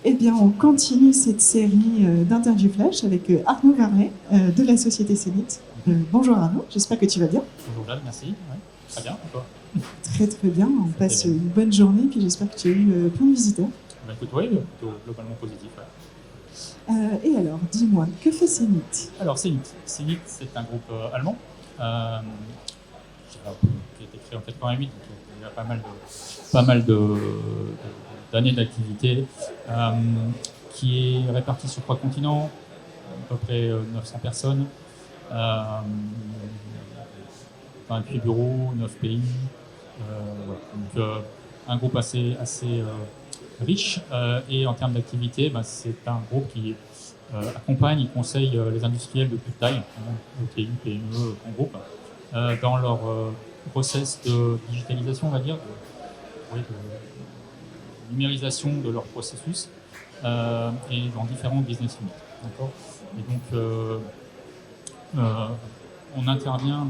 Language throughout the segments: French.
Eh bien, on continue cette série d'interviews flash avec Arnaud Varlet de la société Cénit. Bonjour Arnaud, j'espère que tu vas bien. Bonjour Jade, merci. Ouais, très bien, et toi? Très très bien, on passe une bonne journée, puis j'espère que tu as eu plein de visiteurs. Bah, écoute, oui, plutôt globalement positif. Ouais. Et alors, dis-moi, que fait Cénit? Alors, Cénit, c'est un groupe allemand qui a été créé en 88, donc il y a pas mal d'années d'activité, qui est réparti sur 3 continents, à peu près 900 personnes, 28 bureaux, 9 pays. Voilà. Donc, un groupe assez riche, et en termes d'activité, c'est un groupe qui accompagne et conseille les industriels de toute taille, ETI, PME, en groupe, dans leur process de digitalisation, on va dire, de numérisation de leur processus, et dans différents business units. D'accord. Et donc, on intervient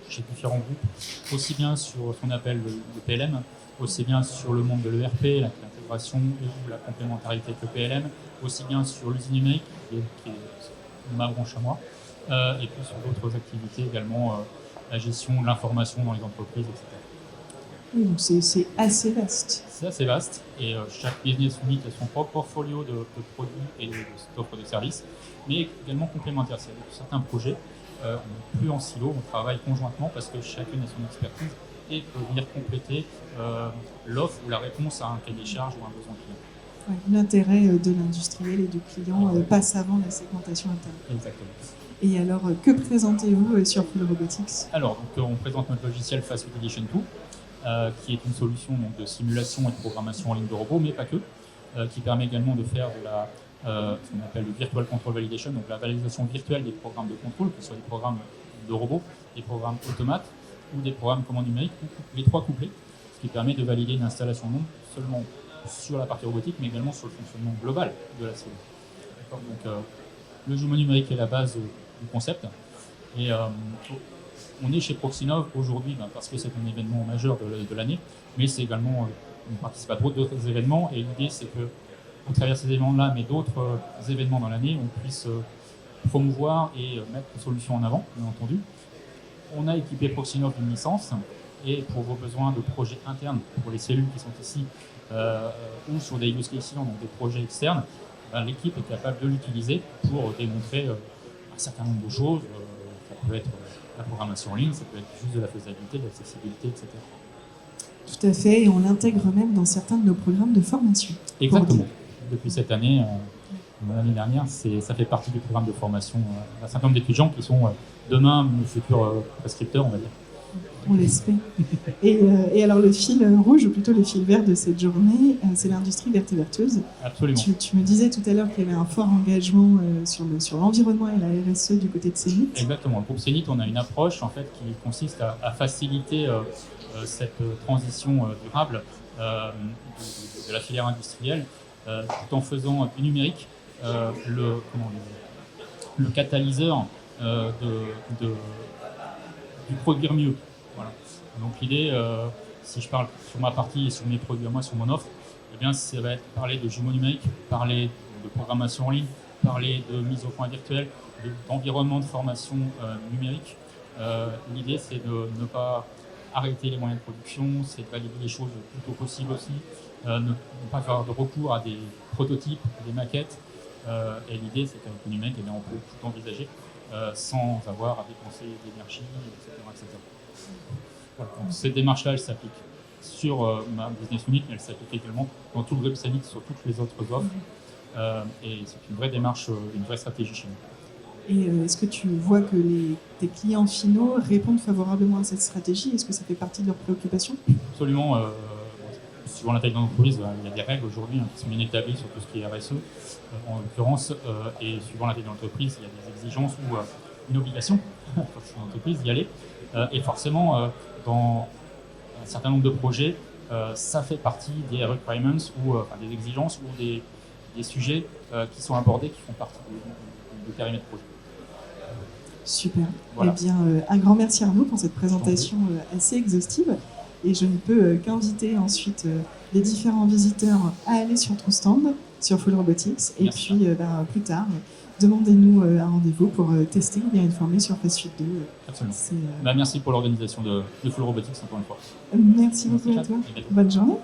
chez différents groupes, aussi bien sur ce qu'on appelle le PLM, aussi bien sur le monde de l'ERP, l'intégration ou la complémentarité avec le PLM, aussi bien sur l'usine numérique, qui est ma branche à moi, et puis sur d'autres activités également, la gestion de l'information dans les entreprises, etc. Oui, donc c'est assez vaste. C'est assez vaste, et chaque business unit a son propre portfolio de produits et d'offres de services, mais également complémentaires. C'est-à-dire que certains projets, on n'est plus en silo, on travaille conjointement parce que chacune a son expertise et peut venir compléter l'offre ou la réponse à un cahier des charges ou un besoin client. Ouais, l'intérêt de l'industriel et du client passe avant la segmentation interne. Exactement. Et alors, que présentez-vous sur Full Robotics? Alors, donc, on présente notre logiciel Fast Utilization 2, qui est une solution donc, de simulation et de programmation en ligne de robots, mais pas que, qui permet également de faire de la, ce qu'on appelle le Virtual Control Validation, donc la validation virtuelle des programmes de contrôle, que ce soit des programmes de robots, des programmes automates ou des programmes commandes numériques, ou les 3 couplés, ce qui permet de valider une installation non seulement sur la partie robotique, mais également sur le fonctionnement global de la cellule. Donc, le jumeau numérique est la base du concept, et on est chez Proxinov aujourd'hui parce que c'est un événement majeur de l'année, mais c'est également, on participe à d'autres événements, et l'idée c'est que, à travers ces événements-là, mais d'autres événements dans l'année, on puisse promouvoir et mettre une solution en avant, bien entendu. On a équipé Proxinov d'une licence, et pour vos besoins de projets internes, pour les cellules qui sont ici, ou sur des use cases, donc des projets externes, l'équipe est capable de l'utiliser pour démontrer un certain nombre de choses. Ça peut être la programmation en ligne, ça peut être juste de la faisabilité, de l'accessibilité, etc. Tout à fait, et on l'intègre même dans certains de nos programmes de formation. Exactement. Depuis cette année, l'année dernière, ça fait partie du programme de formation d'un certain nombre d'étudiants qui sont demain nos futurs prescripteurs, on va dire. On l'espère. Et alors le fil rouge, ou plutôt le fil vert de cette journée, c'est l'industrie verte et vertueuse. Absolument. Tu me disais tout à l'heure qu'il y avait un fort engagement sur l'environnement et la RSE du côté de Cénit. Exactement. Le groupe Cénit, on a une approche en fait qui consiste à faciliter cette transition durable de la filière industrielle, tout en faisant du numérique le catalyseur du produire mieux. Voilà. Donc l'idée, si je parle sur ma partie et sur mes produits à moi, sur mon offre, eh bien, ça va être parler de jumeaux numériques, parler de programmation en ligne, parler de mise au point virtuelle, d'environnement de formation numérique. L'idée, c'est de ne pas arrêter les moyens de production, c'est de valider les choses le plus tôt possible aussi, ne pas faire de recours à des prototypes, des maquettes. Et l'idée, c'est qu'avec le numérique, eh bien, on peut tout envisager sans avoir à dépenser d'énergie, etc. Voilà. Donc, cette démarche-là, elle s'applique sur ma business unit, mais elle s'applique également dans tout le groupe Cénit, sur toutes les autres offres. Et c'est une vraie démarche, une vraie stratégie chez nous. Et est-ce que tu vois que tes clients finaux répondent favorablement à cette stratégie? Est-ce que ça fait partie de leurs préoccupations? Absolument. Suivant la taille de l'entreprise, il y a des règles aujourd'hui qui sont bien établies sur tout ce qui est RSE, en l'occurrence, et suivant la taille de l'entreprise, il y a des exigences ou une obligation pour l'entreprise d'y aller. Et forcément, dans un certain nombre de projets, ça fait partie des requirements ou des exigences ou des sujets qui sont abordés, qui font partie du périmètre projet. Super. Voilà. Eh bien, un grand merci Arnaud pour cette présentation assez exhaustive. Et je ne peux qu'inviter ensuite les différents visiteurs à aller sur ton stand sur Full Robotics. Et Merci. puis, plus tard, demandez-nous un rendez-vous pour tester ou bien être formé sur FastFit 2. Absolument. C'est, Merci pour l'organisation de Full Robotics encore une fois. merci beaucoup à Chad. toi. À bientôt. Bonne journée.